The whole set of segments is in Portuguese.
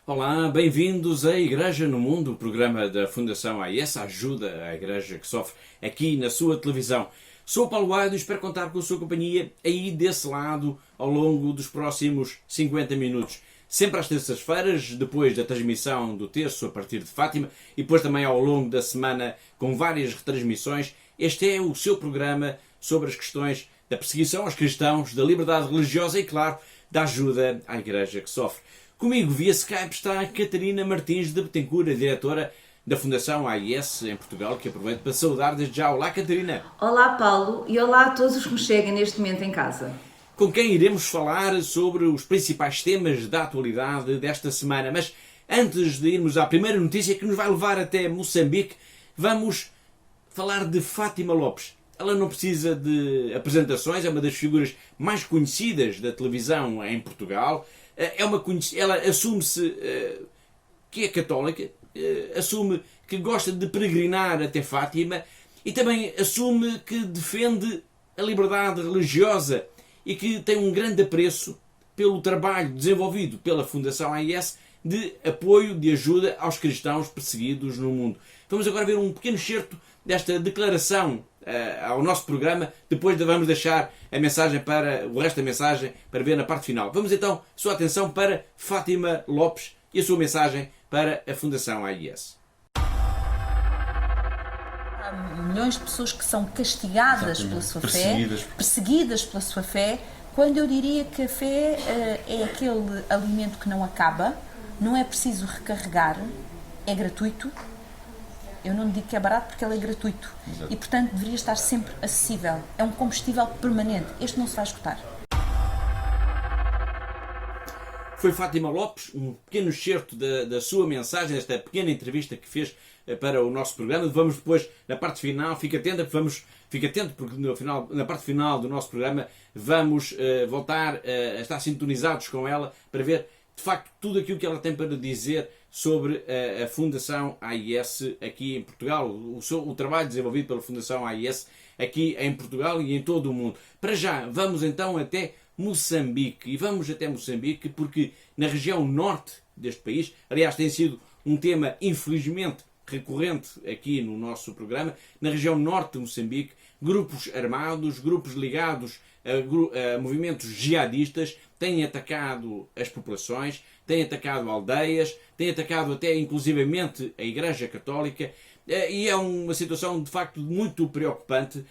Olá, bem-vindos à Igreja no Mundo, o programa da Fundação AIS, ajuda a Igreja que sofre, aqui na sua televisão. Sou o Paulo Aido e espero contar com a sua companhia aí desse lado ao longo dos próximos 50 minutos. Sempre às terças-feiras, depois da transmissão do terço a partir de Fátima e depois também ao longo da semana com várias retransmissões, este é o seu programa sobre as questões da perseguição aos cristãos, da liberdade religiosa e, claro, da ajuda à Igreja que sofre. Comigo, via Skype, está a Catarina Martins de Betancourt, a diretora da Fundação AIS em Portugal, que aproveito para saudar desde já. Olá, Catarina. Olá, Paulo, e olá a todos os que me chegam neste momento em casa. Com quem iremos falar sobre os principais temas da atualidade desta semana. Mas antes de irmos à primeira notícia que nos vai levar até Moçambique, vamos falar de Fátima Lopes. Ela não precisa de apresentações, é uma das figuras mais conhecidas da televisão em Portugal. Ela assume-se que é católica, assume que gosta de peregrinar até Fátima e também assume que defende a liberdade religiosa e que tem um grande apreço pelo trabalho desenvolvido pela Fundação AIS de apoio, de ajuda aos cristãos perseguidos no mundo. Vamos agora ver um pequeno excerto desta declaração ao nosso programa. Depois vamos deixar a mensagem para o resto da mensagem para ver na parte final. Vamos então, sua atenção para Fátima Lopes e a sua mensagem para a Fundação AIS. Há milhões de pessoas que são castigadas pela sua fé, perseguidas pela sua fé, quando eu diria que a fé é aquele alimento que não acaba, não é preciso recarregar, é gratuito. Eu não digo que é barato porque ele é gratuito. Exato. E, portanto, deveria estar sempre acessível. É um combustível permanente. Este não se vai esgotar. Foi Fátima Lopes, um pequeno excerto da sua mensagem, desta pequena entrevista que fez para o nosso programa. Vamos depois, na parte final, fique atento porque na parte final do nosso programa vamos voltar a estar sintonizados com ela para ver, de facto, tudo aquilo que ela tem para dizer sobre a Fundação AIS aqui em Portugal, o trabalho desenvolvido pela Fundação AIS aqui em Portugal e em todo o mundo. Para já, vamos então até Moçambique. E vamos até Moçambique porque na região norte deste país, aliás, tem sido um tema infelizmente recorrente aqui no nosso programa, na região norte de Moçambique, grupos armados, grupos ligados a movimentos jihadistas têm atacado as populações, têm atacado aldeias, têm atacado até inclusivamente a Igreja Católica e é uma situação de facto muito preocupante.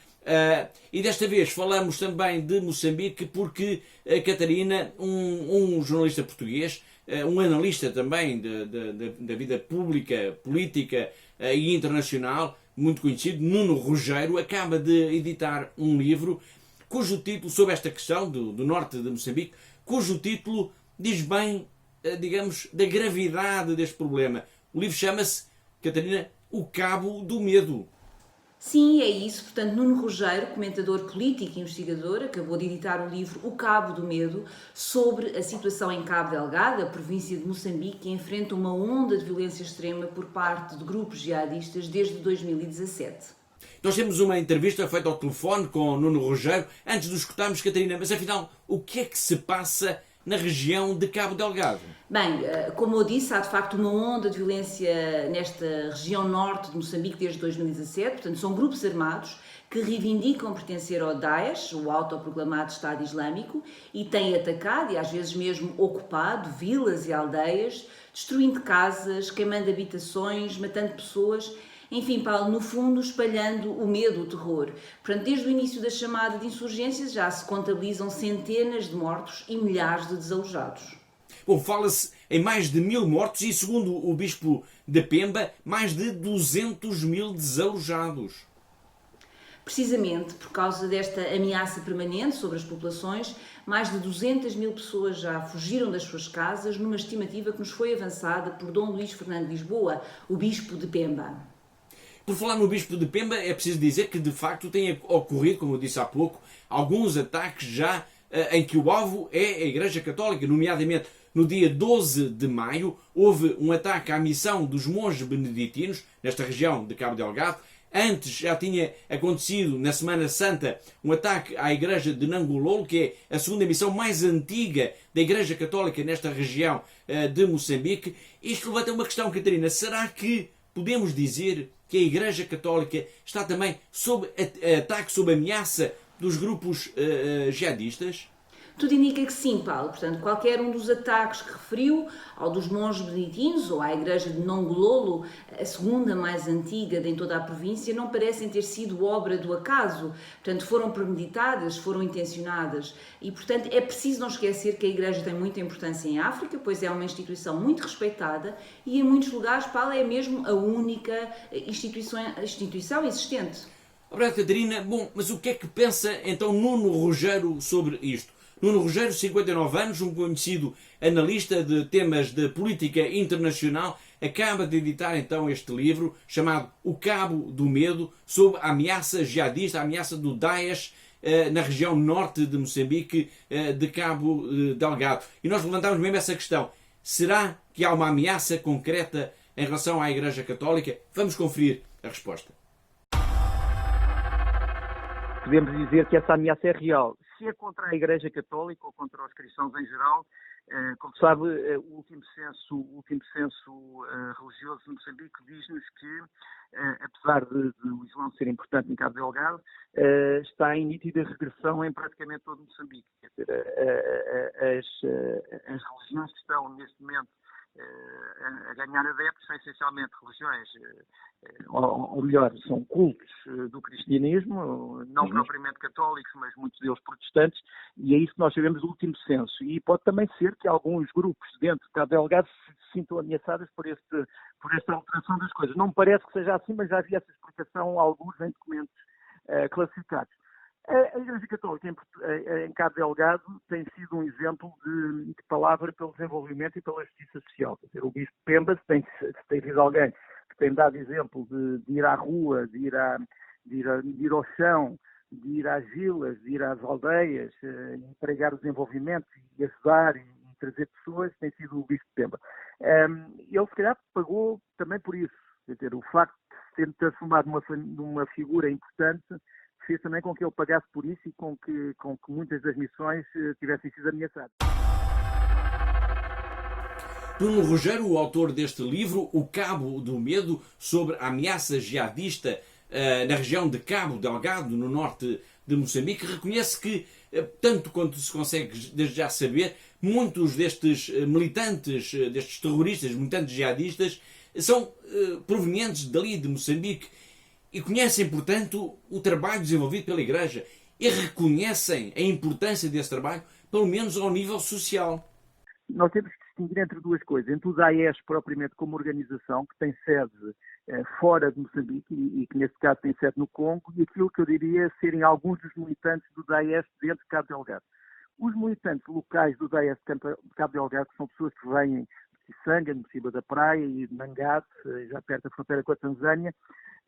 E desta vez falamos também de Moçambique porque a Catarina, um jornalista português, um analista também da vida pública, política e internacional, muito conhecido, Nuno Rogério, acaba de editar um livro cujo título, sobre esta questão do norte de Moçambique, cujo título diz bem, digamos, da gravidade deste problema. O livro chama-se, Catarina, O Cabo do Medo. Sim, é isso. Portanto, Nuno Rogério, comentador político e investigador, acabou de editar o livro O Cabo do Medo sobre a situação em Cabo Delgado, a província de Moçambique, que enfrenta uma onda de violência extrema por parte de grupos jihadistas desde 2017. Nós temos uma entrevista feita ao telefone com o Nuno Rogério. Antes de o escutarmos, Catarina, mas afinal, o que é que se passa na região de Cabo Delgado? Bem, como eu disse, há de facto uma onda de violência nesta região norte de Moçambique desde 2017. Portanto, são grupos armados que reivindicam pertencer ao Daesh, o autoproclamado Estado Islâmico, e têm atacado e às vezes mesmo ocupado vilas e aldeias, destruindo casas, queimando habitações, matando pessoas. Enfim, Paulo, no fundo, espalhando o medo, o terror. Portanto, desde o início da chamada de insurgências já se contabilizam centenas de mortos e milhares de desalojados. Bom, fala-se em mais de 1000 mortos e, segundo o Bispo de Pemba, mais de 200.000 desalojados. Precisamente por causa desta ameaça permanente sobre as populações, mais de 200.000 pessoas já fugiram das suas casas, numa estimativa que nos foi avançada por Dom Luís Fernando de Lisboa, o Bispo de Pemba. Por falar no Bispo de Pemba, é preciso dizer que de facto tem ocorrido, como eu disse há pouco, alguns ataques já em que o alvo é a Igreja Católica, nomeadamente no dia 12 de maio houve um ataque à missão dos monges beneditinos, nesta região de Cabo Delgado, Antes já tinha acontecido, na Semana Santa, um ataque à igreja de Nangololo, que é a segunda missão mais antiga da Igreja Católica nesta região de Moçambique. Isto levanta uma questão, Catarina. Será que podemos dizer que a Igreja Católica está também sob ataque, sob ameaça dos grupos jihadistas? Tudo indica que sim, Paulo. Portanto, qualquer um dos ataques que referiu, ao dos monges beneditinos ou à igreja de Nongololo, a segunda mais antiga em toda a província, não parecem ter sido obra do acaso. Portanto, foram premeditadas, foram intencionadas. E, portanto, é preciso não esquecer que a igreja tem muita importância em África, pois é uma instituição muito respeitada e, em muitos lugares, Paulo, é mesmo a única instituição existente. Obrigado, Catarina. Bom, mas o que é que pensa então Nuno Rogério sobre isto? Nuno Rogério, 59 anos, um conhecido analista de temas de política internacional, acaba de editar então este livro chamado O Cabo do Medo, sobre a ameaça jihadista, a ameaça do Daesh na região norte de Moçambique, de Cabo Delgado. E nós levantamos mesmo essa questão. Será que há uma ameaça concreta em relação à Igreja Católica? Vamos conferir a resposta. Podemos dizer que essa ameaça é real. Se é contra a Igreja Católica ou contra os cristãos em geral, como sabe, o último censo religioso de Moçambique diz-nos que, apesar de o Islão ser importante em Cabo Delgado, está em nítida regressão em praticamente todo Moçambique. Quer dizer, as religiões que estão neste momento a ganhar adeptos são essencialmente religiões, ou melhor, são cultos do cristianismo, não propriamente católicos, mas muitos deles protestantes, e é isso que nós sabemos do último censo. E pode também ser que alguns grupos dentro de Cabo Delgado se sintam ameaçados por esta alteração das coisas. Não me parece que seja assim, mas já havia essa explicação alguns em documentos classificados. A Igreja Católica em Cabo Delgado tem sido um exemplo de palavra pelo desenvolvimento e pela justiça social. Quer dizer, o Bispo Pemba, se tem havido alguém que tem dado exemplo de ir à rua, de ir ao chão, de ir às vilas, de ir às aldeias, empregar o desenvolvimento e ajudar e trazer pessoas, tem sido o Bispo Pemba. Ele, se calhar, pagou também por isso. Quer dizer, o facto de ter transformado numa figura importante fez também com que ele pagasse por isso e com que muitas das missões tivessem sido ameaçadas. Nuno Rogério, o autor deste livro, O Cabo do Medo, sobre a ameaça jihadista na região de Cabo Delgado, no norte de Moçambique, reconhece que, tanto quanto se consegue desde já saber, muitos destes militantes, destes terroristas, militantes jihadistas, são provenientes dali de Moçambique e conhecem, portanto, o trabalho desenvolvido pela Igreja e reconhecem a importância desse trabalho, pelo menos ao nível social. Nós temos que distinguir entre duas coisas, entre o Daesh propriamente como organização, que tem sede fora de Moçambique e que neste caso tem sede no Congo, e aquilo que eu diria serem alguns dos militantes do Daesh dentro de Cabo Delgado. Os militantes locais do Daesh de Cabo Delgado, que são pessoas que vêm de Kisanga, de Ciba da Praia e de Mangate, já perto da fronteira com a Tanzânia,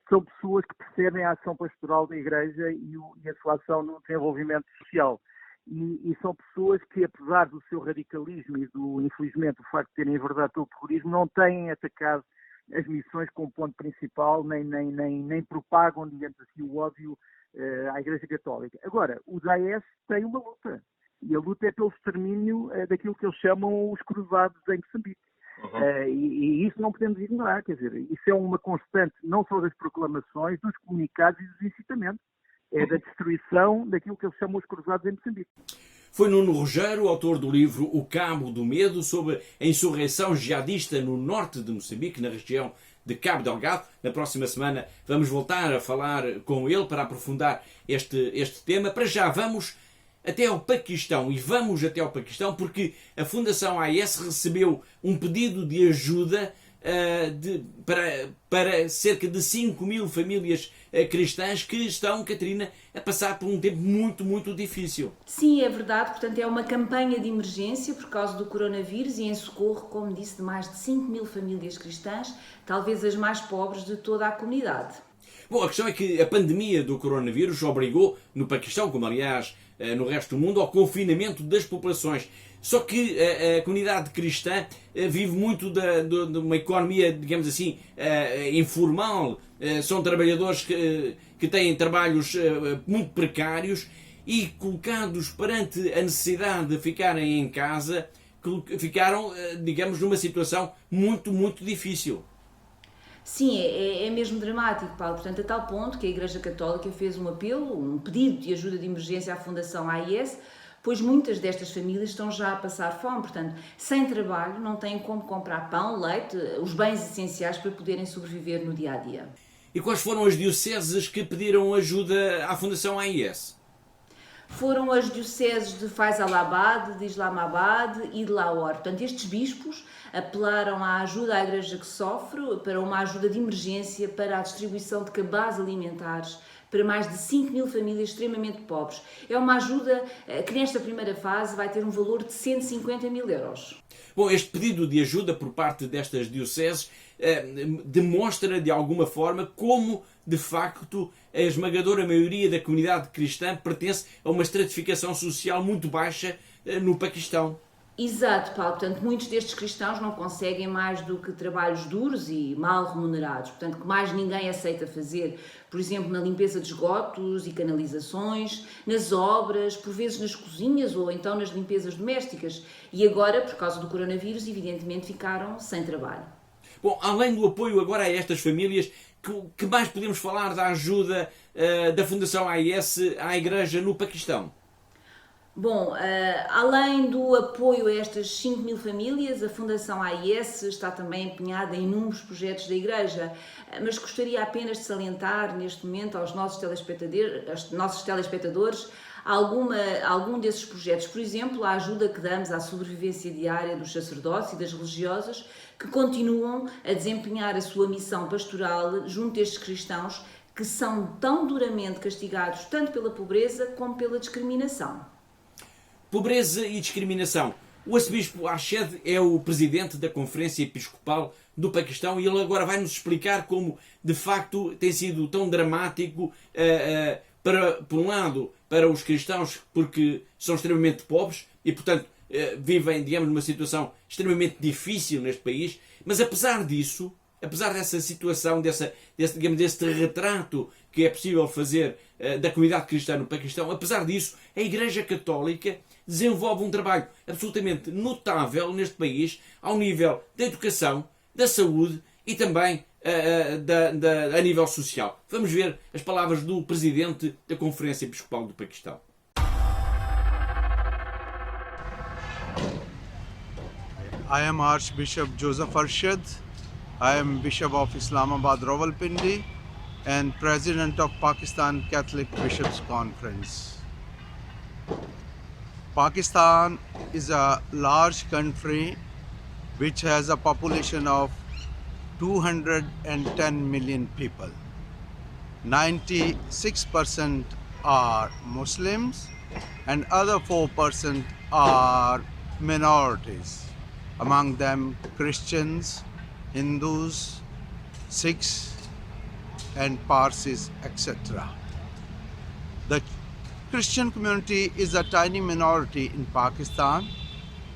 são pessoas que percebem a ação pastoral da Igreja e a sua ação no desenvolvimento social. E são pessoas que, apesar do seu radicalismo e infelizmente, o facto de terem enverdado pelo terrorismo, não têm atacado as missões como ponto principal, nem propagam, digamos assim, o ódio à Igreja Católica. Agora, o Daesh tem uma luta. E a luta é pelo extermínio daquilo que eles chamam os cruzados em Moçambique. E isso não podemos ignorar, quer dizer, isso é uma constante não só das proclamações, dos comunicados e dos incitamentos, é da destruição daquilo que eles chamam os cruzados em Moçambique. Foi Nuno Rogério, autor do livro O Cabo do Medo, sobre a insurreição jihadista no norte de Moçambique, na região de Cabo Delgado. Na próxima semana vamos voltar a falar com ele para aprofundar este tema. Para já vamos até ao Paquistão, e vamos até ao Paquistão porque a Fundação AIS recebeu um pedido de ajuda para cerca de 5.000 famílias cristãs que estão, Catarina, a passar por um tempo muito, muito difícil. Sim, é verdade. Portanto, é uma campanha de emergência por causa do coronavírus e em socorro, como disse, de mais de 5.000 famílias cristãs, talvez as mais pobres de toda a comunidade. Bom, a questão é que a pandemia do coronavírus obrigou, no Paquistão, como aliás no resto do mundo, ao confinamento das populações. Só que a comunidade cristã vive muito de uma economia, digamos assim, informal. São trabalhadores que têm trabalhos muito precários e, colocados perante a necessidade de ficarem em casa, ficaram, digamos, numa situação muito, muito difícil. Sim, é mesmo dramático, Paulo. Portanto, a tal ponto que a Igreja Católica fez um apelo, um pedido de ajuda de emergência à Fundação AIS, pois muitas destas famílias estão já a passar fome. Portanto, sem trabalho, não têm como comprar pão, leite, os bens essenciais para poderem sobreviver no dia-a-dia. E quais foram as dioceses que pediram ajuda à Fundação AIS? Foram as dioceses de Faisalabad, de Islamabad e de Lahore. Portanto, estes bispos apelaram à ajuda à Igreja que sofre, para uma ajuda de emergência para a distribuição de cabazes alimentares para mais de 5.000 famílias extremamente pobres. É uma ajuda que nesta primeira fase vai ter um valor de 150 mil euros. Bom, este pedido de ajuda por parte destas dioceses demonstra de alguma forma como, de facto, a esmagadora maioria da comunidade cristã pertence a uma estratificação social muito baixa no Paquistão. Exato, Paulo. Portanto, muitos destes cristãos não conseguem mais do que trabalhos duros e mal remunerados. Portanto, que mais ninguém aceita fazer. Por exemplo, na limpeza de esgotos e canalizações, nas obras, por vezes nas cozinhas ou então nas limpezas domésticas. E agora, por causa do coronavírus, evidentemente ficaram sem trabalho. Bom, além do apoio agora a estas famílias, que mais podemos falar da ajuda da Fundação AIS à Igreja no Paquistão? Bom, além do apoio a estas 5.000 famílias, a Fundação AIS está também empenhada em inúmeros projetos da Igreja, mas gostaria apenas de salientar neste momento aos nossos telespectadores algum desses projetos. Por exemplo, a ajuda que damos à sobrevivência diária dos sacerdotes e das religiosas que continuam a desempenhar a sua missão pastoral junto destes cristãos que são tão duramente castigados tanto pela pobreza como pela discriminação. Pobreza e discriminação. O arcebispo Arshad é o presidente da Conferência Episcopal do Paquistão e ele agora vai nos explicar como, de facto, tem sido tão dramático, por um lado, para os cristãos, porque são extremamente pobres e, portanto, vivem, digamos, numa situação extremamente difícil neste país, mas apesar disso, apesar dessa situação, desse retrato que é possível fazer da comunidade cristã no Paquistão, apesar disso, a Igreja Católica desenvolve um trabalho absolutamente notável neste país, ao nível da educação, da saúde e também a nível social. Vamos ver as palavras do presidente da Conferência Episcopal do Paquistão. I am Archbishop Joseph Arshad. I am Bishop of Islamabad Rawalpindi and President of Pakistan Catholic Bishops Conference. Pakistan is a large country which has a population of 210 million people. 96% are Muslims and other 4% are minorities. Among them Christians, Hindus, Sikhs and Parsis, etc. The Christian community is a tiny minority in Pakistan,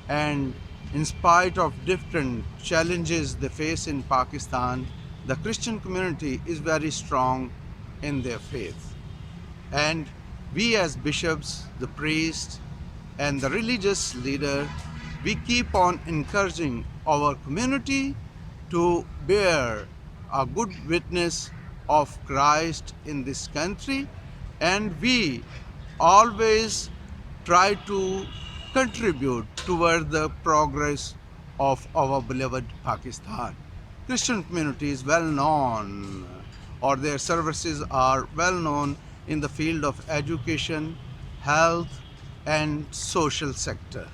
and in spite of different challenges they face in Pakistan, the Christian community is very strong in their faith. And we as bishops, the priests and the religious leader, we keep on encouraging our community to bear a good witness of Christ in this country, and we always try to contribute toward the progress of our beloved Pakistan. Christian community is well known, or their services are well known in the field of education, health and social sector.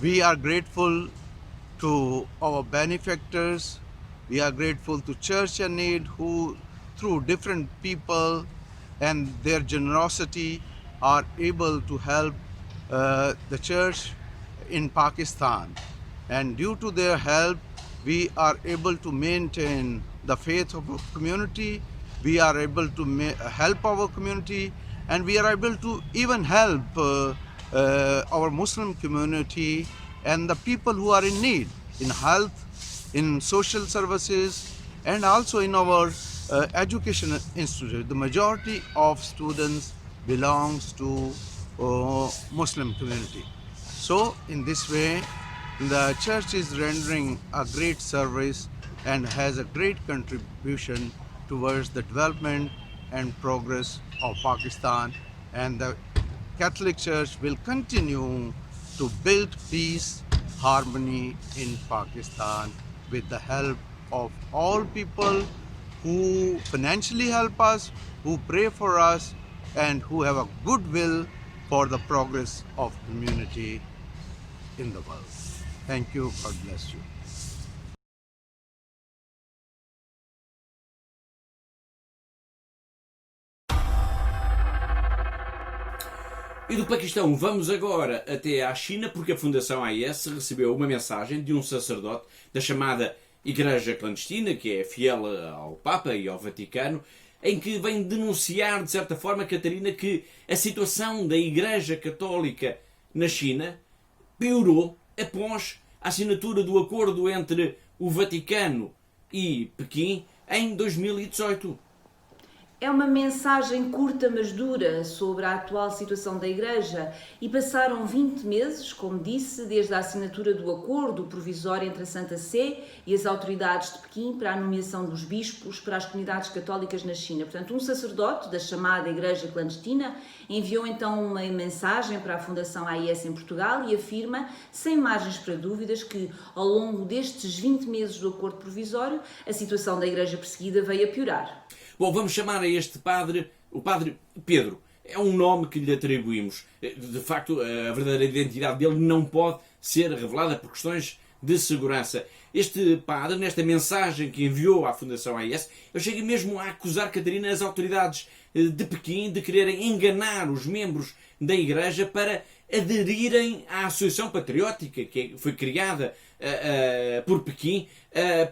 We are grateful to our benefactors. We are grateful to Church in Need, who through different people and their generosity are able to help the church in Pakistan. And due to their help, we are able to maintain the faith of our community. We are able to help our community, and we are able to even help our Muslim community and the people who are in need, in health, in social services, and also in our education institute. The majority of students belongs to Muslim community. So in this way, the church is rendering a great service and has a great contribution towards the development and progress of Pakistan, and the Catholic Church will continue to build peace, harmony in Pakistan with the help of all people who financially help us, who pray for us, and who have a good will for the progress of community in the world. Thank you. God bless you. E do Paquistão vamos agora até à China, porque a Fundação AIS recebeu uma mensagem de um sacerdote da chamada Igreja Clandestina, que é fiel ao Papa e ao Vaticano, em que vem denunciar, de certa forma, Catarina, que a situação da Igreja Católica na China piorou após a assinatura do acordo entre o Vaticano e Pequim em 2018. É uma mensagem curta mas dura sobre a atual situação da Igreja e passaram 20 meses, como disse, desde a assinatura do acordo provisório entre a Santa Sé e as autoridades de Pequim para a nomeação dos bispos para as comunidades católicas na China. Portanto, um sacerdote da chamada Igreja Clandestina enviou então uma mensagem para a Fundação AIS em Portugal e afirma, sem margens para dúvidas, que ao longo destes 20 meses do acordo provisório a situação da Igreja perseguida veio a piorar. Bom, vamos chamar a este padre, o Padre Pedro. É um nome que lhe atribuímos. De facto, a verdadeira identidade dele não pode ser revelada por questões de segurança. Este padre, nesta mensagem que enviou à Fundação AIS, eu cheguei mesmo a acusar, Catarina, as autoridades de Pequim de quererem enganar os membros da Igreja para aderirem à Associação Patriótica que foi criada por Pequim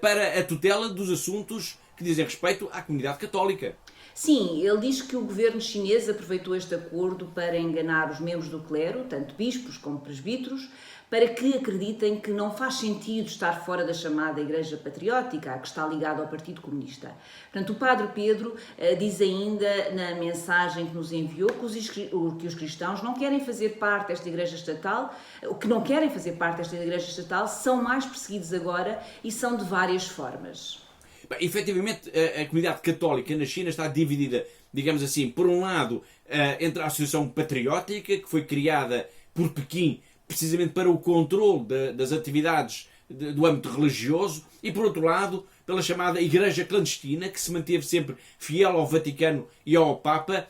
para a tutela dos assuntos que dizem respeito à comunidade católica. Sim, ele diz que o governo chinês aproveitou este acordo para enganar os membros do clero, tanto bispos como presbíteros, para que acreditem que não faz sentido estar fora da chamada Igreja Patriótica, a que está ligada ao Partido Comunista. Portanto, o Padre Pedro diz ainda na mensagem que nos enviou que os cristãos não querem fazer parte desta Igreja Estatal, que não querem fazer parte desta Igreja Estatal, são mais perseguidos agora e são de várias formas. Bem, efetivamente, a comunidade católica na China está dividida, digamos assim, por um lado, entre a Associação Patriótica, que foi criada por Pequim precisamente para o controle das atividades do âmbito religioso, e por outro lado, pela chamada Igreja Clandestina, que se manteve sempre fiel ao Vaticano e ao Papa,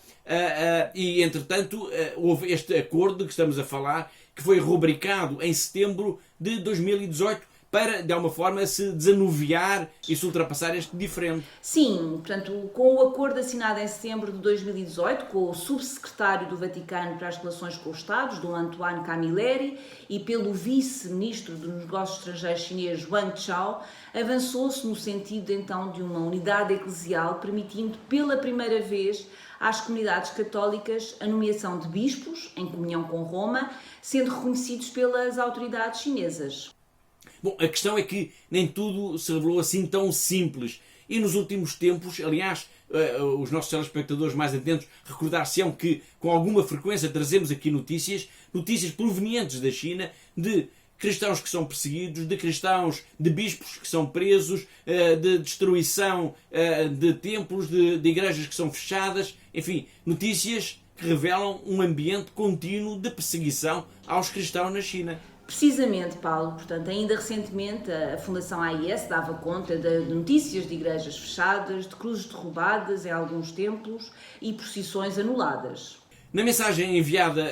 e entretanto houve este acordo de que estamos a falar, que foi rubricado em setembro de 2018, para, de alguma forma, se desanuviar e se ultrapassar este diferente. Sim, portanto, com o acordo assinado em setembro de 2018, com o subsecretário do Vaticano para as Relações com os Estados, Dom Antoine Camilleri, e pelo vice-ministro dos Negócios Estrangeiros chinês, Wang Chao, avançou-se no sentido, então, de uma unidade eclesial, permitindo, pela primeira vez, às comunidades católicas a nomeação de bispos, em comunhão com Roma, sendo reconhecidos pelas autoridades chinesas. Bom, a questão é que nem tudo se revelou assim tão simples. E nos últimos tempos, aliás, os nossos telespectadores mais atentos recordar-se-ão que com alguma frequência trazemos aqui notícias provenientes da China de cristãos que são perseguidos, de cristãos, de bispos que são presos, de destruição de templos, de igrejas que são fechadas, enfim, notícias que revelam um ambiente contínuo de perseguição aos cristãos na China. Precisamente, Paulo. Portanto, ainda recentemente a Fundação AIS dava conta de notícias de igrejas fechadas, de cruzes derrubadas em alguns templos e procissões anuladas. Na mensagem enviada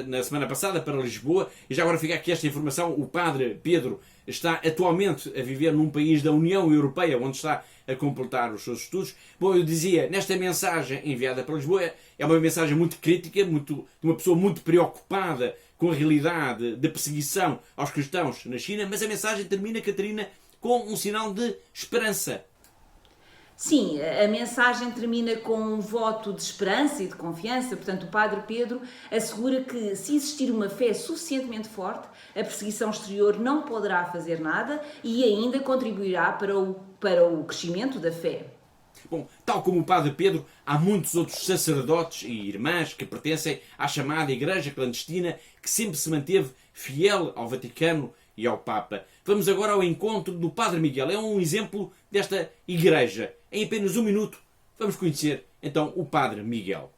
na semana passada para Lisboa, e já agora fica aqui esta informação, o Padre Pedro está atualmente a viver num país da União Europeia, onde está a completar os seus estudos. Bom, eu dizia, nesta mensagem enviada para Lisboa, é uma mensagem muito crítica, de uma pessoa muito preocupada com a realidade da perseguição aos cristãos na China, mas a mensagem termina, Catarina, com um sinal de esperança. Sim, a mensagem termina com um voto de esperança e de confiança. Portanto, o Padre Pedro assegura que, se existir uma fé suficientemente forte, a perseguição exterior não poderá fazer nada e ainda contribuirá para o crescimento da fé. Bom, tal como o Padre Pedro, há muitos outros sacerdotes e irmãs que pertencem à chamada Igreja Clandestina, que sempre se manteve fiel ao Vaticano e ao Papa. Vamos agora ao encontro do Padre Miguel. É um exemplo desta igreja. Em apenas um minuto, vamos conhecer então o Padre Miguel.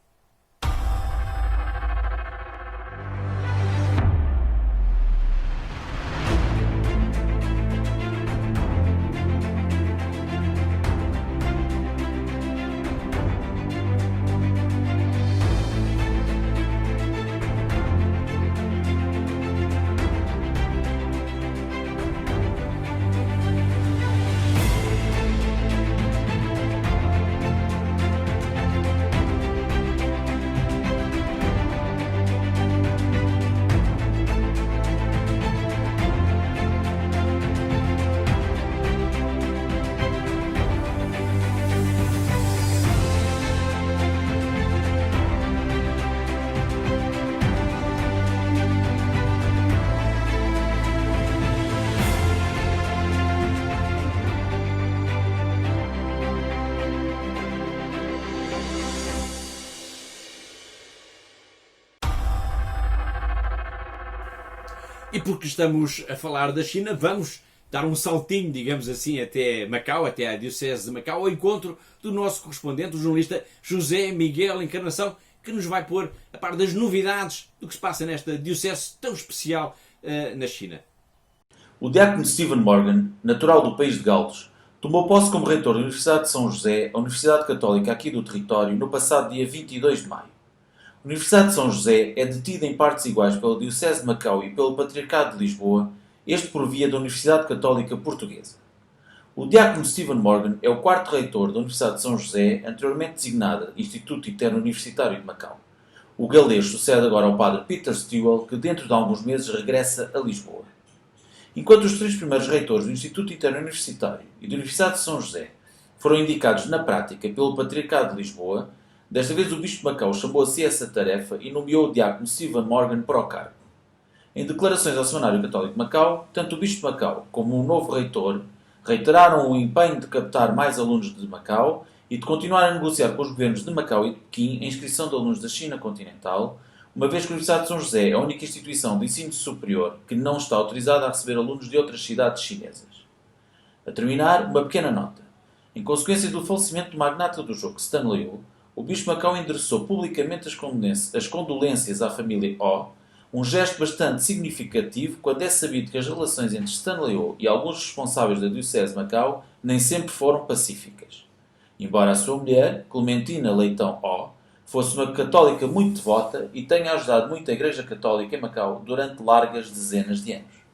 E porque estamos a falar da China, vamos dar um saltinho, digamos assim, até Macau, até a Diocese de Macau, ao encontro do nosso correspondente, o jornalista José Miguel Encarnação, que nos vai pôr a par das novidades do que se passa nesta Diocese tão especial na China. O diácono Stephen Morgan, natural do país de Gales, tomou posse como reitor da Universidade de São José, a Universidade Católica aqui do território, no passado dia 22 de maio. A Universidade de São José é detida em partes iguais pela Diocese de Macau e pelo Patriarcado de Lisboa, este por via da Universidade Católica Portuguesa. O diácono Stephen Morgan é o quarto reitor da Universidade de São José, anteriormente designada Instituto Interuniversitário de Macau. O galês sucede agora ao padre Peter Stewell, que dentro de alguns meses regressa a Lisboa. Enquanto os três primeiros reitores do Instituto Interuniversitário e da Universidade de São José foram indicados na prática pelo Patriarcado de Lisboa, desta vez o Bispo de Macau chamou a si essa tarefa e nomeou o diácono Stephen Morgan para o cargo. Em declarações ao Semanário Católico de Macau, tanto o Bispo de Macau como o novo reitor reiteraram o empenho de captar mais alunos de Macau e de continuar a negociar com os governos de Macau e de Pequim a inscrição de alunos da China continental, uma vez que a Universidade de São José é a única instituição de ensino superior que não está autorizada a receber alunos de outras cidades chinesas. A terminar, uma pequena nota. Em consequência do falecimento do magnata do jogo Stan Liu, o Bispo de Macau endereçou publicamente as condolências à família O, um gesto bastante significativo quando é sabido que as relações entre Stan Liu e alguns responsáveis da Diocese de Macau nem sempre foram pacíficas. Embora a sua mulher, Clementina Leitão O, fosse uma católica muito devota e tenha ajudado muito a Igreja Católica em Macau durante largas dezenas de anos.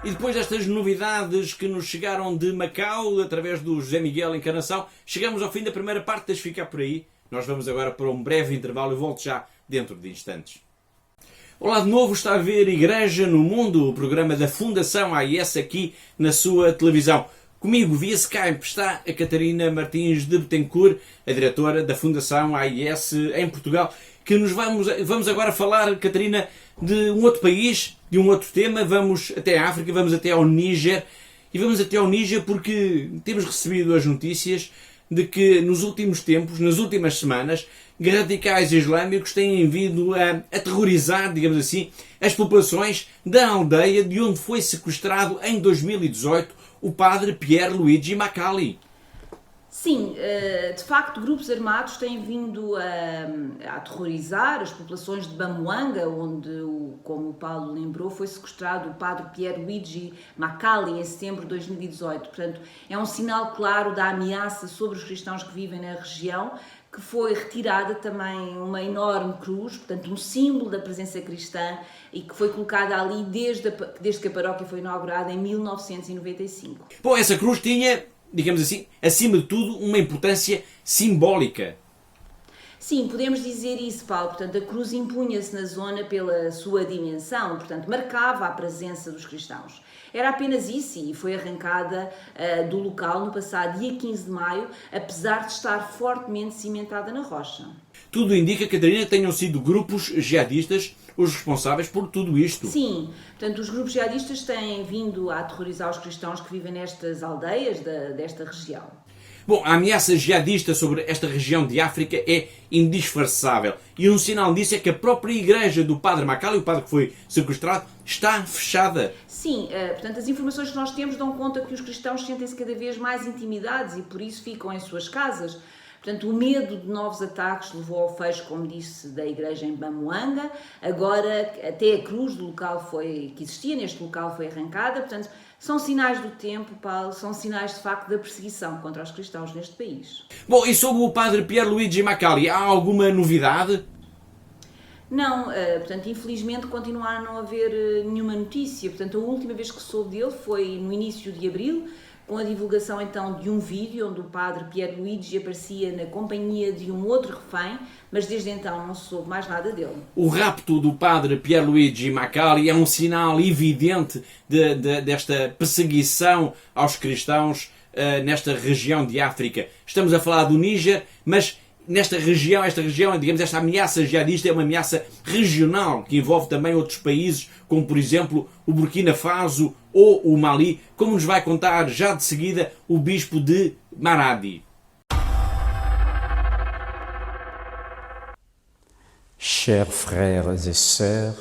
E depois destas novidades que nos chegaram de Macau, através do José Miguel Encarnação, chegamos ao fim da primeira parte. Deixe ficar por aí. Nós vamos agora para um breve intervalo e volto já dentro de instantes. Olá de novo, está a ver Igreja no Mundo, o programa da Fundação AIS aqui na sua televisão. Comigo, via Skype, está a Catarina Martins de Betancourt, a diretora da Fundação AIS em Portugal, que nos vamos agora falar, Catarina, de um outro país, de um outro tema. Vamos até a África, vamos até ao Níger. E vamos até ao Níger porque temos recebido as notícias de que nos últimos tempos, nas últimas semanas, radicais islâmicos têm vindo a aterrorizar, digamos assim, as populações da aldeia de onde foi sequestrado em 2018 o padre Pierluigi Macali. Sim, de facto, grupos armados têm vindo a aterrorizar as populações de Bamuanga, onde, como o Paulo lembrou, foi sequestrado o padre Pierluigi Macali em setembro de 2018. Portanto, é um sinal claro da ameaça sobre os cristãos que vivem na região, que foi retirada também uma enorme cruz, portanto um símbolo da presença cristã, e que foi colocada ali desde que a paróquia foi inaugurada em 1995. Bom, essa cruz tinha, digamos assim, acima de tudo, uma importância simbólica. Sim, podemos dizer isso, Paulo. Portanto, a cruz impunha-se na zona pela sua dimensão, portanto, marcava a presença dos cristãos. Era apenas isso e foi arrancada do local no passado dia 15 de maio, apesar de estar fortemente cimentada na rocha. Tudo indica, Catarina, que tenham sido grupos jihadistas os responsáveis por tudo isto. Sim, portanto, os grupos jihadistas têm vindo a aterrorizar os cristãos que vivem nestas aldeias desta região. Bom, a ameaça jihadista sobre esta região de África é indisfarçável. E um sinal disso é que a própria igreja do padre Makali, o padre que foi sequestrado, está fechada. Sim, portanto, as informações que nós temos dão conta que os cristãos sentem-se cada vez mais intimidados e por isso ficam em suas casas. Portanto, o medo de novos ataques levou ao fecho, como disse, da igreja em Bamuanga. Agora, até a cruz do local que existia neste local foi arrancada. Portanto, são sinais do tempo, Paulo, são sinais de facto da perseguição contra os cristãos neste país. Bom, e sobre o padre Pierluigi Makali, há alguma novidade? Não, portanto, infelizmente continua a não haver nenhuma notícia. Portanto, a última vez que soube dele foi no início de abril, com a divulgação então de um vídeo onde o padre Pierluigi aparecia na companhia de um outro refém, mas desde então não se soube mais nada dele. O rapto do padre Pierluigi Makali é um sinal evidente desta perseguição aos cristãos nesta região de África. Estamos a falar do Níger, mas esta região, digamos, esta ameaça jihadista é uma ameaça regional que envolve também outros países, como por exemplo o Burkina Faso ou o Mali, como nos vai contar já de seguida o bispo de Maradi. Chers frères et sœurs,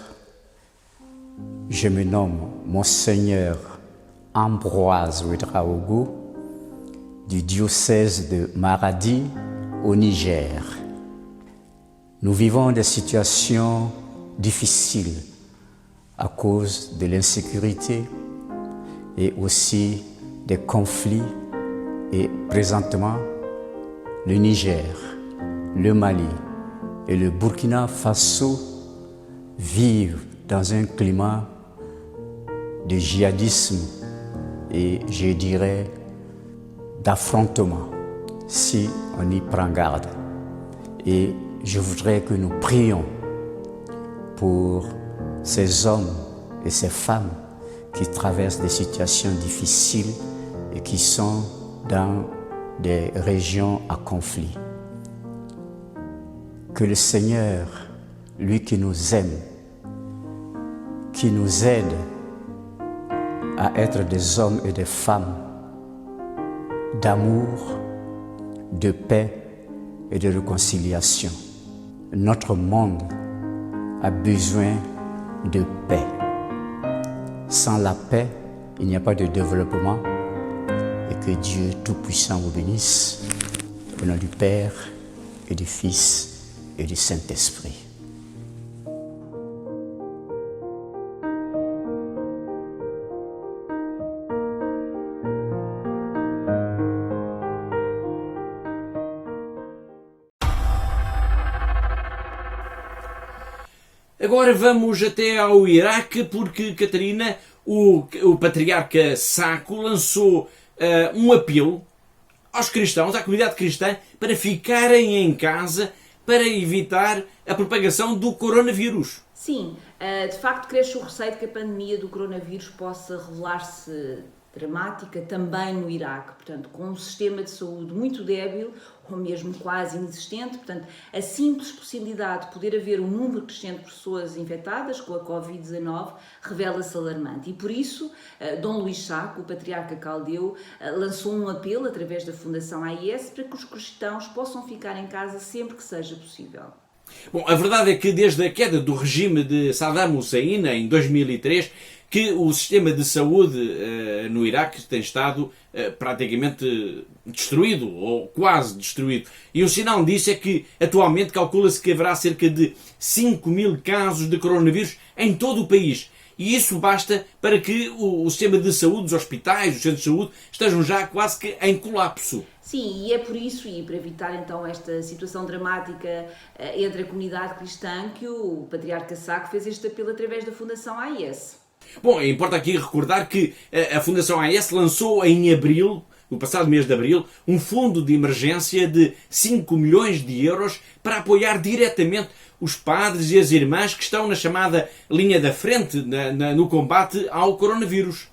je me nomme Monseigneur Ambroise Ouedraogo du diocèse de Maradi au Niger. Nous vivons des situations difficiles à cause de l'insécurité et aussi des conflits. Et présentement, le Niger, le Mali et le Burkina Faso vivent dans un climat de djihadisme et je dirais d'affrontement si on y prend garde. Et je voudrais que nous prions pour ces hommes et ces femmes qui traversent des situations difficiles et qui sont dans des régions à conflit. Que le Seigneur, lui qui nous aime, qui nous aide à être des hommes et des femmes d'amour, de paix et de réconciliation. Notre monde a besoin de paix. Sans la paix, il n'y a pas de développement. Et que Dieu Tout-Puissant vous bénisse. Au nom du Père et du Fils et du Saint-Esprit. Agora vamos até ao Iraque, porque, Catarina, o patriarca Sako lançou um apelo aos cristãos, à comunidade cristã, para ficarem em casa para evitar a propagação do coronavírus. Sim, de facto cresce o receio de que a pandemia do coronavírus possa revelar-se dramática também no Iraque, portanto, com um sistema de saúde muito débil ou mesmo quase inexistente. Portanto, a simples possibilidade de poder haver um número crescente de pessoas infectadas com a Covid-19 revela-se alarmante. E por isso, Dom Luís Sako, o patriarca caldeu, lançou um apelo através da Fundação AIS para que os cristãos possam ficar em casa sempre que seja possível. Bom, a verdade é que desde a queda do regime de Saddam Hussein em 2003, que o sistema de saúde no Iraque tem estado praticamente destruído, ou quase destruído. E um sinal disso é que atualmente calcula-se que haverá cerca de 5.000 casos de coronavírus em todo o país. E isso basta para que o sistema de saúde, os hospitais, os centros de saúde, estejam já quase que em colapso. Sim, e é por isso, e para evitar então esta situação dramática entre a comunidade cristã, que o patriarca Sako fez este apelo através da Fundação AIS. Bom, importa aqui recordar que a Fundação AIS lançou em abril no passado mês de abril, um fundo de emergência de 5 milhões de euros para apoiar diretamente os padres e as irmãs que estão na chamada linha da frente no combate ao coronavírus.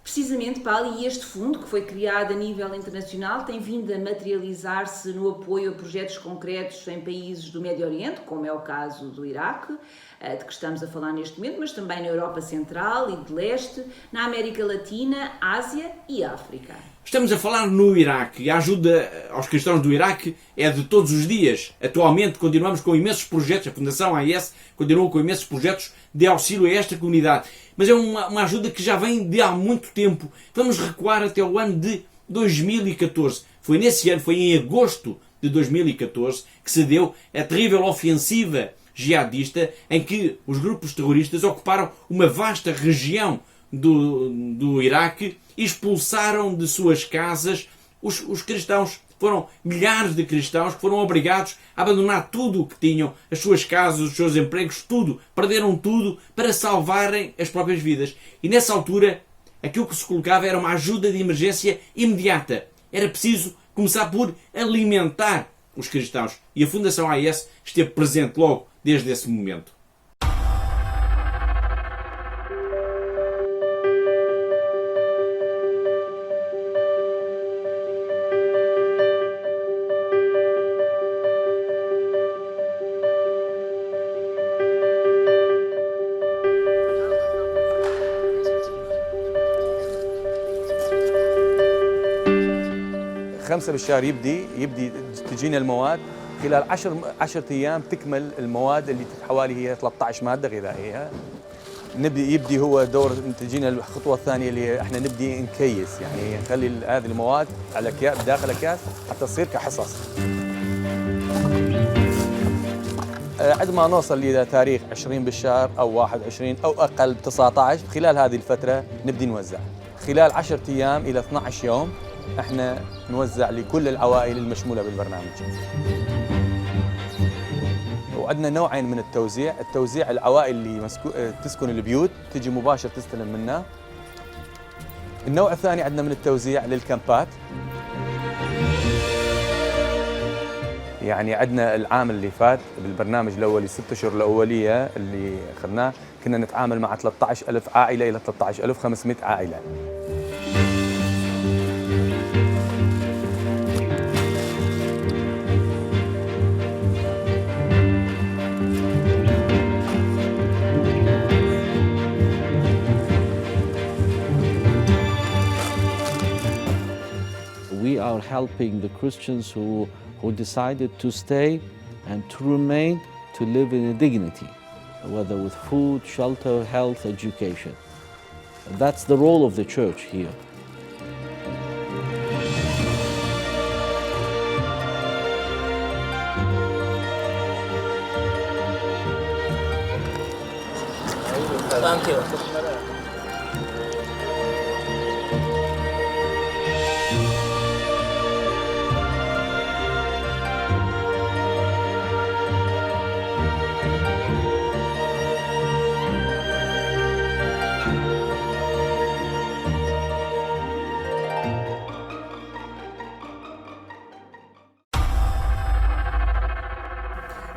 Precisamente, Paulo, e este fundo, que foi criado a nível internacional, tem vindo a materializar-se no apoio a projetos concretos em países do Médio Oriente, como é o caso do Iraque, de que estamos a falar neste momento, mas também na Europa Central e de Leste, na América Latina, Ásia e África. Estamos a falar no Iraque e a ajuda aos cristãos do Iraque é de todos os dias. Atualmente continuamos com imensos projetos, a Fundação AIS continua com imensos projetos de auxílio a esta comunidade. Mas é uma ajuda que já vem de há muito tempo. Vamos recuar até o ano de 2014. Foi nesse ano, foi em agosto de 2014, que se deu a terrível ofensiva jihadista em que os grupos terroristas ocuparam uma vasta região do Iraque e expulsaram de suas casas os cristãos. Foram milhares de cristãos que foram obrigados a abandonar tudo o que tinham, as suas casas, os seus empregos, tudo. Perderam tudo para salvarem as próprias vidas. E nessa altura, aquilo que se colocava era uma ajuda de emergência imediata. Era preciso começar por alimentar os cristãos. E a Fundação AIS esteve presente logo desde esse momento. خمسة بالشهر يبدي تجينا المواد خلال 10 أيام تكمل المواد اللي حوالي هي 13 مادة غذائية. يبدي هو دور تجينا الخطوة الثانية اللي احنا نبدي نكيس، يعني نخلي هذه المواد على داخل أكياس حتى تصير كحصص. عندما نوصل إلى تاريخ 20 بالشهر أو 21 أو أقل 19 خلال هذه الفترة نبدي نوزع. خلال 10 أيام إلى 12 يوم احنا نوزع لكل العوائل المشمولة بالبرنامج. وعندنا نوعين من التوزيع العوائل اللي تسكن البيوت تجي مباشر تستلم منا. النوع الثاني عندنا من التوزيع للكامبات. يعني عندنا العام اللي فات بالبرنامج الأولي 6 أشهر الأولية اللي أخذناه كنا نتعامل مع 13,000 عائلة إلى 13,500 عائلة. We are helping the Christians who decided to stay and to remain, to live in a dignity, whether with food, shelter, health, education. That's the role of the church here. Thank you.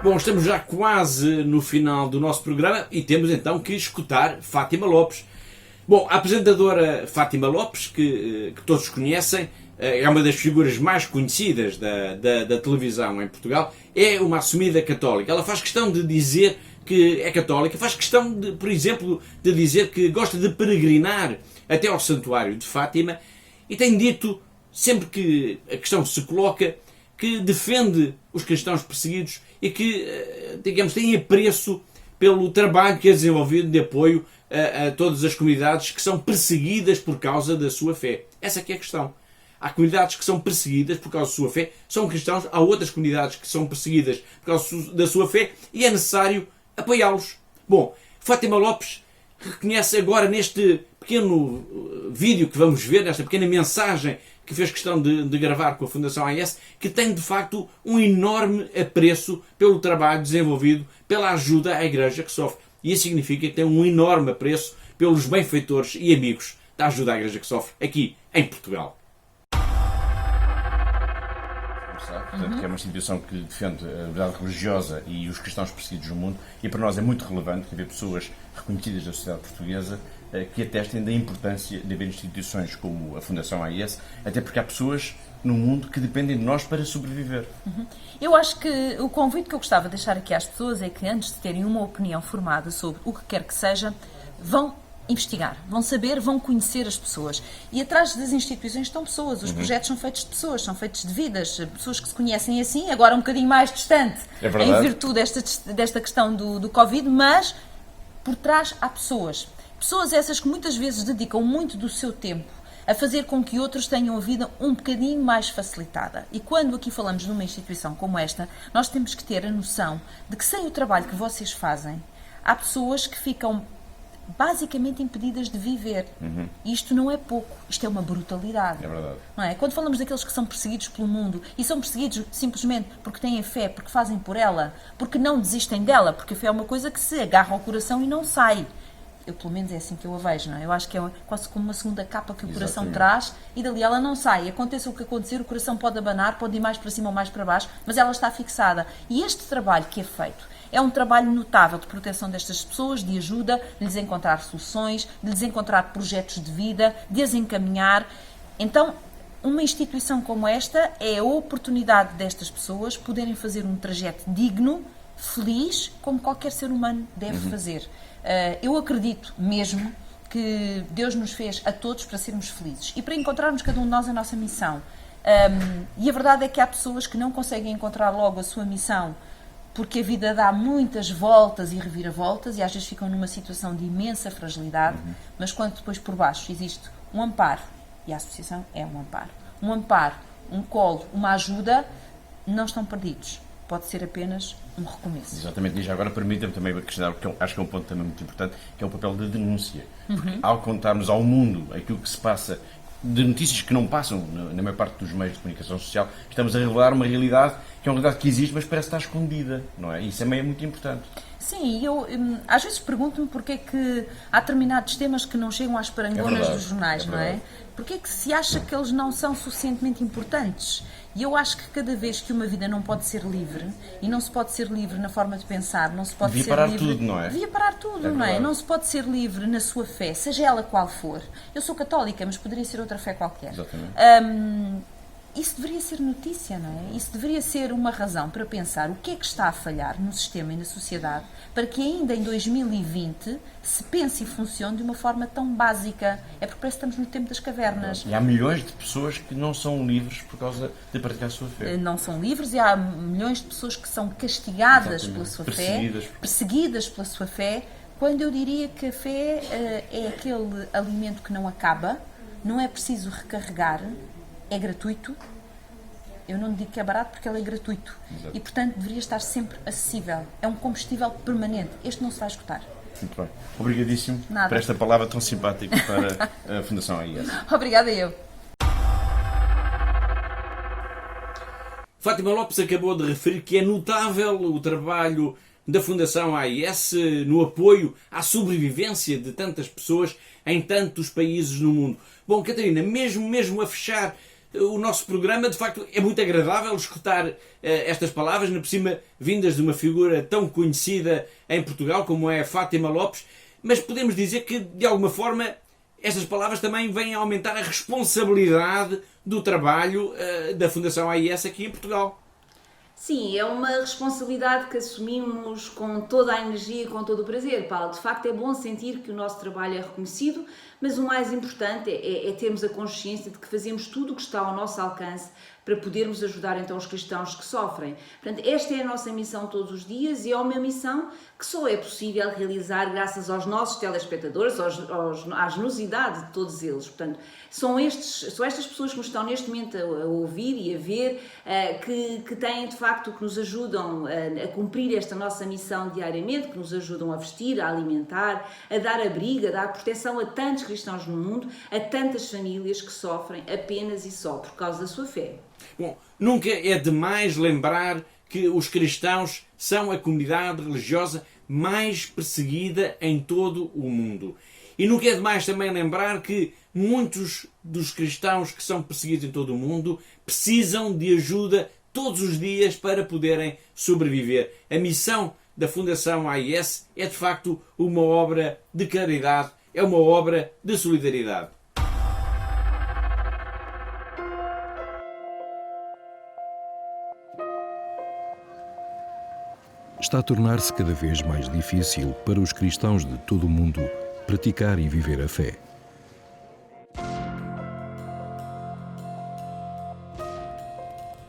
Bom, estamos já quase no final do nosso programa e temos então que escutar Fátima Lopes. Bom, a apresentadora Fátima Lopes, que todos conhecem, é uma das figuras mais conhecidas da televisão em Portugal, é uma assumida católica. Ela faz questão de dizer que é católica, faz questão, por exemplo, de dizer que gosta de peregrinar até ao Santuário de Fátima e tem dito, sempre que a questão se coloca, que defende os cristãos perseguidos e que, digamos, tem apreço pelo trabalho que é desenvolvido de apoio a todas as comunidades que são perseguidas por causa da sua fé. Essa que é a questão. Há comunidades que são perseguidas por causa da sua fé, são cristãos, há outras comunidades que são perseguidas por causa da sua fé e é necessário apoiá-los. Bom, Fátima Lopes reconhece agora neste pequeno vídeo que vamos ver, nesta pequena mensagem que fez questão de gravar com a Fundação AIS, que tem de facto um enorme apreço pelo trabalho desenvolvido, pela ajuda à Igreja que sofre. E isso significa que tem um enorme apreço pelos benfeitores e amigos da ajuda à Igreja que sofre aqui em Portugal. Portanto, que é uma instituição que defende a liberdade religiosa e os cristãos perseguidos no mundo, e para nós é muito relevante que haver pessoas reconhecidas da sociedade portuguesa que atestem da importância de haver instituições como a Fundação AIS, até porque há pessoas no mundo que dependem de nós para sobreviver. Eu acho que o convite que eu gostava de deixar aqui às pessoas é que, antes de terem uma opinião formada sobre o que quer que seja, vão investigar, vão saber, vão conhecer as pessoas. E atrás das instituições estão pessoas, os projetos são feitos de pessoas, são feitos de vidas, pessoas que se conhecem assim, agora um bocadinho mais distante, em virtude desta questão do Covid, mas por trás há pessoas. Pessoas essas que muitas vezes dedicam muito do seu tempo a fazer com que outros tenham a vida um bocadinho mais facilitada. E quando aqui falamos de uma instituição como esta, nós temos que ter a noção de que, sem o trabalho que vocês fazem, há pessoas que ficam basicamente impedidas de viver. E isto não é pouco, isto é uma brutalidade. É verdade. Não é? Quando falamos daqueles que são perseguidos pelo mundo, e são perseguidos simplesmente porque têm fé, porque fazem por ela, porque não desistem dela, porque a fé é uma coisa que se agarra ao coração e não sai. Eu, pelo menos, é assim que eu a vejo, não é? Eu acho que é quase como uma segunda capa que o coração traz e dali ela não sai. Aconteça o que acontecer, o coração pode abanar, pode ir mais para cima ou mais para baixo, mas ela está fixada. E este trabalho que é feito é um trabalho notável de proteção destas pessoas, de ajuda, de lhes encontrar soluções, de lhes encontrar projetos de vida, de as encaminhar. Então, uma instituição como esta é a oportunidade destas pessoas poderem fazer um trajeto digno, feliz, como qualquer ser humano deve fazer. Eu acredito mesmo que Deus nos fez a todos para sermos felizes e para encontrarmos cada um de nós a nossa missão. E a verdade é que há pessoas que não conseguem encontrar logo a sua missão porque a vida dá muitas voltas e reviravoltas e às vezes ficam numa situação de imensa fragilidade, mas quando depois por baixo existe um amparo, e a associação é um amparo, um colo, uma ajuda, não estão perdidos. Pode ser apenas um recomeço. Exatamente, e já agora permita-me também acrescentar, porque acho que é um ponto também muito importante, que é o papel da denúncia. Porque ao contarmos ao mundo aquilo que se passa, de notícias que não passam na maior parte dos meios de comunicação social, estamos a revelar uma realidade que é uma realidade que existe, mas parece estar escondida, não é? Isso também é muito importante. Sim, eu às vezes pergunto-me porque é que há determinados temas que não chegam às parangonas dos jornais, não é? Porque é que se acha que eles não são suficientemente importantes? E eu acho que cada vez que uma vida não pode ser livre, e não se pode ser livre na forma de pensar, não se pode devia ser parar livre... tudo, não é? Devia parar tudo, não é? Não se pode ser livre na sua fé, seja ela qual for. Eu sou católica, mas poderia ser outra fé qualquer. Exatamente. Isso deveria ser notícia, não é? Isso deveria ser uma razão para pensar o que é que está a falhar no sistema e na sociedade para que ainda em 2020 se pense e funcione de uma forma tão básica. É porque parece que estamos no tempo das cavernas. E há milhões de pessoas que não são livres por causa de praticar a sua fé. Não são livres e há milhões de pessoas que são castigadas pela sua fé, perseguidas pela sua fé, quando eu diria que a fé é aquele alimento que não acaba, não é preciso recarregar, é gratuito. Eu não digo que é barato porque ele é gratuito. Exato. E, portanto, deveria estar sempre acessível. É um combustível permanente. Este não se vai esgotar. Muito bem. Obrigadíssimo por esta palavra tão simpática para a Fundação AIS. Obrigada eu. Fátima Lopes acabou de referir que é notável o trabalho da Fundação AIS no apoio à sobrevivência de tantas pessoas em tantos países no mundo. Bom, Catarina, mesmo a fechar o nosso programa, de facto, é muito agradável escutar estas palavras, ainda por cima vindas de uma figura tão conhecida em Portugal como é Fátima Lopes, mas podemos dizer que, de alguma forma, estas palavras também vêm a aumentar a responsabilidade do trabalho da Fundação AIS aqui em Portugal. Sim, é uma responsabilidade que assumimos com toda a energia e com todo o prazer, Paulo. De facto, é bom sentir que o nosso trabalho é reconhecido, mas o mais importante é termos a consciência de que fazemos tudo o que está ao nosso alcance para podermos ajudar então os cristãos que sofrem. Portanto, esta é a nossa missão todos os dias e é uma missão que só é possível realizar graças aos nossos telespectadores, à generosidade de todos eles. Portanto, são estas pessoas que nos estão neste momento a ouvir e a ver, que têm de facto, que nos ajudam a cumprir esta nossa missão diariamente, que nos ajudam a vestir, a alimentar, a dar abrigo, a dar proteção a tantos cristãos no mundo, a tantas famílias que sofrem apenas e só por causa da sua fé. Bom, nunca é demais lembrar que os cristãos são a comunidade religiosa mais perseguida em todo o mundo. E nunca é demais também lembrar que muitos dos cristãos que são perseguidos em todo o mundo precisam de ajuda todos os dias para poderem sobreviver. A missão da Fundação AIS é de facto uma obra de caridade, é uma obra de solidariedade. Está a tornar-se cada vez mais difícil para os cristãos de todo o mundo praticar e viver a fé.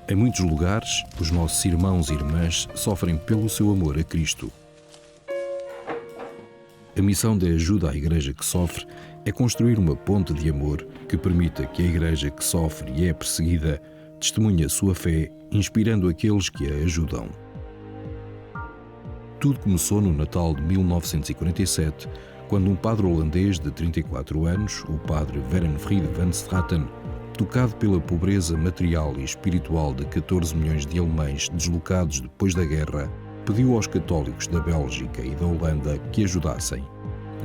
Em muitos lugares, os nossos irmãos e irmãs sofrem pelo seu amor a Cristo. A missão de ajuda à Igreja que sofre é construir uma ponte de amor que permita que a Igreja que sofre e é perseguida testemunhe a sua fé, inspirando aqueles que a ajudam. Tudo começou no Natal de 1947, quando um padre holandês de 34 anos, o padre Werenfried van Straten, tocado pela pobreza material e espiritual de 14 milhões de alemães deslocados depois da guerra, pediu aos católicos da Bélgica e da Holanda que ajudassem.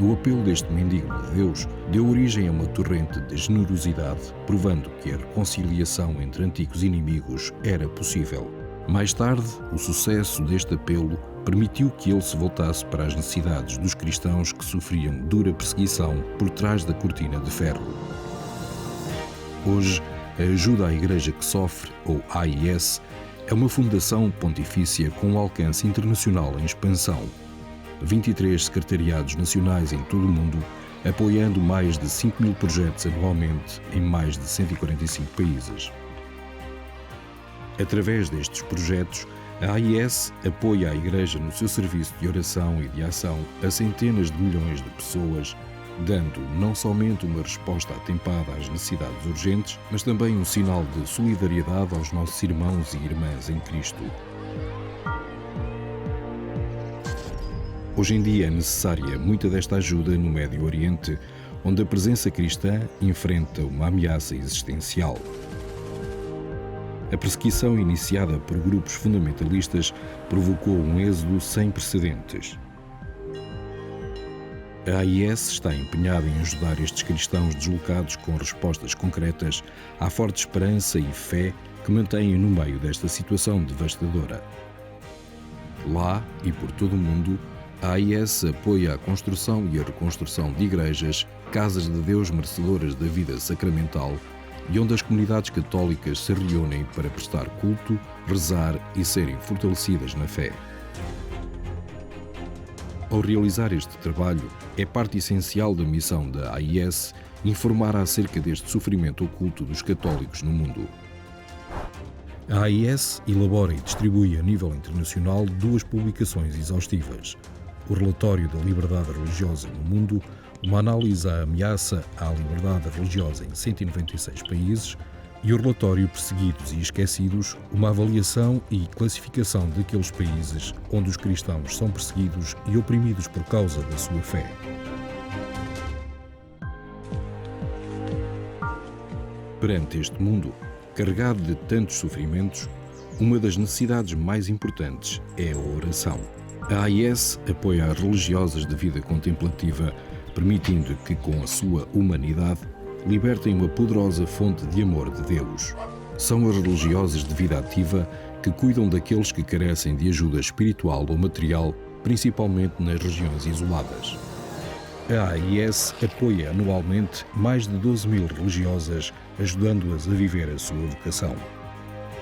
O apelo deste mendigo de Deus deu origem a uma torrente de generosidade, provando que a reconciliação entre antigos inimigos era possível. Mais tarde, o sucesso deste apelo permitiu que ele se voltasse para as necessidades dos cristãos que sofriam dura perseguição por trás da cortina de ferro. Hoje, a Ajuda à Igreja que Sofre, ou AIS, é uma fundação pontifícia com um alcance internacional em expansão. 23 secretariados nacionais em todo o mundo, apoiando mais de 5 mil projetos anualmente em mais de 145 países. Através destes projetos, a AIS apoia a Igreja no seu serviço de oração e de ação a centenas de milhões de pessoas, dando não somente uma resposta atempada às necessidades urgentes, mas também um sinal de solidariedade aos nossos irmãos e irmãs em Cristo. Hoje em dia é necessária muita desta ajuda no Médio Oriente, onde a presença cristã enfrenta uma ameaça existencial. A perseguição iniciada por grupos fundamentalistas provocou um êxodo sem precedentes. A AIS está empenhada em ajudar estes cristãos deslocados com respostas concretas à forte esperança e fé que mantêm no meio desta situação devastadora. Lá e por todo o mundo, a AIS apoia a construção e a reconstrução de igrejas, casas de Deus merecedoras da vida sacramental e onde as comunidades católicas se reúnem para prestar culto, rezar e serem fortalecidas na fé. Ao realizar este trabalho, é parte essencial da missão da AIS informar acerca deste sofrimento oculto dos católicos no mundo. A AIS elabora e distribui a nível internacional 2 publicações exaustivas: o Relatório da Liberdade Religiosa no Mundo, uma análise à ameaça à liberdade religiosa em 196 países, e o Relatório Perseguidos e Esquecidos, uma avaliação e classificação daqueles países onde os cristãos são perseguidos e oprimidos por causa da sua fé. Perante este mundo, carregado de tantos sofrimentos, uma das necessidades mais importantes é a oração. A AIS apoia as religiosas de vida contemplativa, permitindo que, com a sua humanidade, libertem uma poderosa fonte de amor de Deus. São as religiosas de vida ativa que cuidam daqueles que carecem de ajuda espiritual ou material, principalmente nas regiões isoladas. A AIS apoia anualmente mais de 12 mil religiosas, ajudando-as a viver a sua vocação.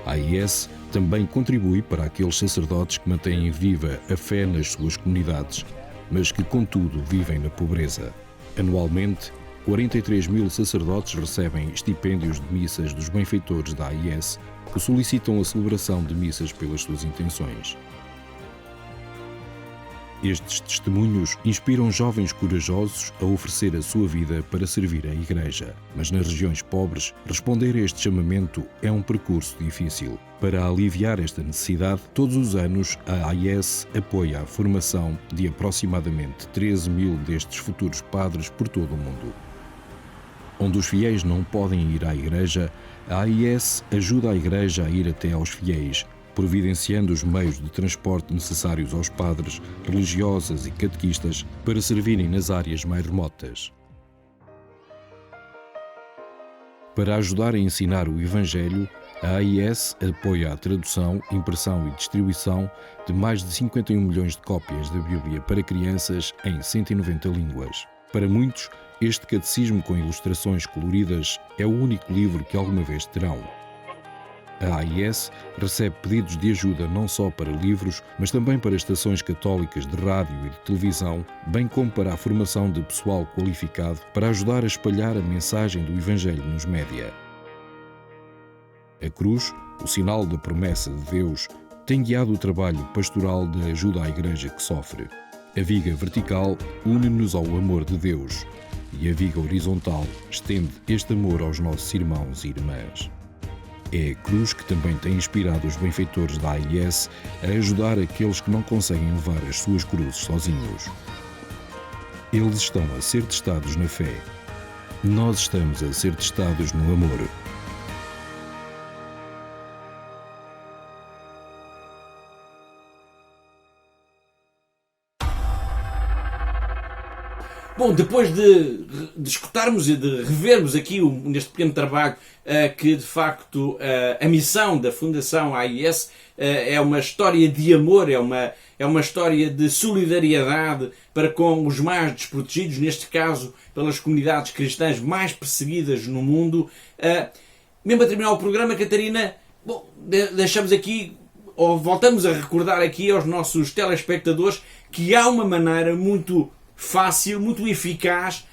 A AIS também contribui para aqueles sacerdotes que mantêm viva a fé nas suas comunidades, mas que, contudo, vivem na pobreza. Anualmente, 43 mil sacerdotes recebem estipêndios de missas dos benfeitores da AIS, que solicitam a celebração de missas pelas suas intenções. Estes testemunhos inspiram jovens corajosos a oferecer a sua vida para servir a Igreja. Mas nas regiões pobres, responder a este chamamento é um percurso difícil. Para aliviar esta necessidade, todos os anos a AIS apoia a formação de aproximadamente 13 mil destes futuros padres por todo o mundo. Onde os fiéis não podem ir à Igreja, a AIS ajuda a Igreja a ir até aos fiéis, providenciando os meios de transporte necessários aos padres, religiosas e catequistas para servirem nas áreas mais remotas. Para ajudar a ensinar o Evangelho, a AIS apoia a tradução, impressão e distribuição de mais de 51 milhões de cópias da Bíblia para crianças em 190 línguas. Para muitos, este catecismo com ilustrações coloridas é o único livro que alguma vez terão. A AIS recebe pedidos de ajuda não só para livros, mas também para estações católicas de rádio e de televisão, bem como para a formação de pessoal qualificado para ajudar a espalhar a mensagem do Evangelho nos média. A cruz, o sinal da promessa de Deus, tem guiado o trabalho pastoral de ajuda à Igreja que sofre. A viga vertical une-nos ao amor de Deus e a viga horizontal estende este amor aos nossos irmãos e irmãs. É a cruz que também tem inspirado os benfeitores da AIS a ajudar aqueles que não conseguem levar as suas cruzes sozinhos. Eles estão a ser testados na fé. Nós estamos a ser testados no amor. Bom, depois de escutarmos e de revermos aqui neste pequeno trabalho que de facto a missão da Fundação AIS é uma história de amor, é uma história de solidariedade para com os mais desprotegidos, neste caso pelas comunidades cristãs mais perseguidas no mundo. Mesmo a terminar o programa, Catarina, bom, deixamos aqui, ou voltamos a recordar aqui aos nossos telespectadores que há uma maneira muito fácil, muito eficaz,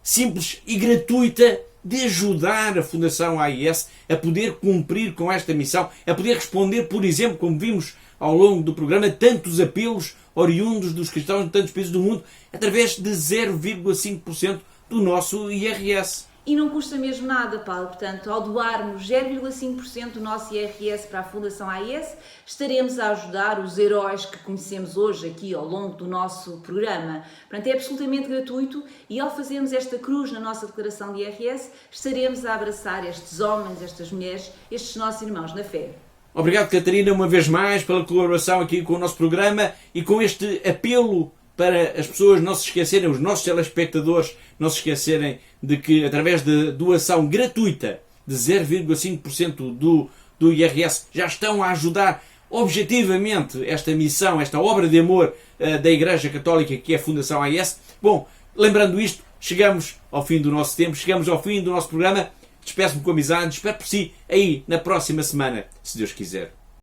simples e gratuita de ajudar a Fundação AIS a poder cumprir com esta missão, a poder responder, por exemplo, como vimos ao longo do programa, tantos apelos oriundos dos cristãos de tantos países do mundo, através de 0,5% do nosso IRS. E não custa mesmo nada, Paulo. Portanto, ao doarmos 0,5% do nosso IRS para a Fundação AIS, estaremos a ajudar os heróis que conhecemos hoje aqui ao longo do nosso programa. Portanto, é absolutamente gratuito e ao fazermos esta cruz na nossa declaração de IRS, estaremos a abraçar estes homens, estas mulheres, estes nossos irmãos na fé. Obrigado, Catarina, uma vez mais pela colaboração aqui com o nosso programa e com este apelo para as pessoas não se esquecerem, os nossos telespectadores não se esquecerem de que, através de doação gratuita de 0,5% do IRS, já estão a ajudar objetivamente esta missão, esta obra de amor da Igreja Católica, que é a Fundação AIS. Bom, lembrando isto, chegamos ao fim do nosso tempo, chegamos ao fim do nosso programa. Despeço-me com amizade, espero por si aí na próxima semana, se Deus quiser.